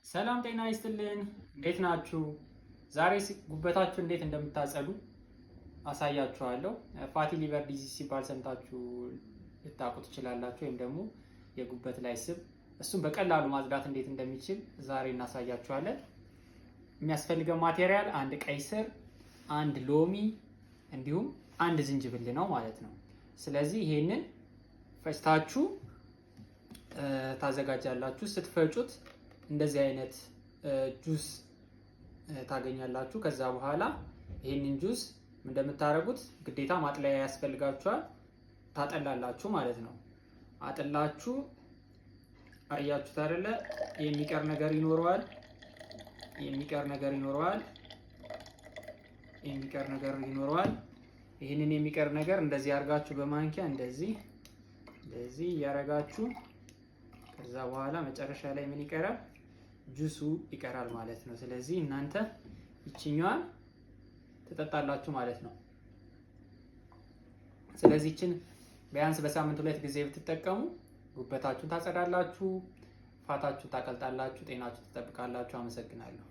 ሰላም ጤና ይስጥልን። እንዴት ናችሁ? ዛሬ ጉበታችሁ እንዴት እንደምታጸዱ አሳያችኋለሁ። ፋቲ ሊቨር ዲዚዝ ሲባል ሰምታችሁ ልታውቁ ትችላላችሁ፣ ወይም ደግሞ የጉበት ላይ ስብ፣ እሱን በቀላሉ ማጽዳት እንዴት እንደሚችል ዛሬ እናሳያችኋለን። የሚያስፈልገው ማቴሪያል አንድ ቀይ ስር፣ አንድ ሎሚ እንዲሁም አንድ ዝንጅብል ነው ማለት ነው። ስለዚህ ይሄንን ፈጭታችሁ ታዘጋጃላችሁ። ስትፈጩት እንደዚህ አይነት ጁስ ታገኛላችሁ። ከዛ በኋላ ይሄንን ጁስ እንደምታረጉት ግዴታ ማጥለያ ያስፈልጋችኋል። ታጠላላችሁ ማለት ነው። አጥላችሁ አያችሁት አይደለ? የሚቀር ነገር ይኖረዋል። ይሄንን የሚቀር ነገር እንደዚህ አድርጋችሁ በማንኪያ እንደዚህ እያረጋችሁ ከዛ በኋላ መጨረሻ ላይ ምን ይቀራል? ጁሱ ይቀራል ማለት ነው። ስለዚህ እናንተ ይችኛዋን ትጠጣላችሁ ማለት ነው። ስለዚህ ይችን ቢያንስ በሳምንት 2 ጊዜ ብትጠቀሙ ጉበታችሁን ታጸዳላችሁ፣ ፋታችሁን ታቀልጣላችሁ፣ ጤናችሁን ትጠብቃላችሁ። አመሰግናለሁ።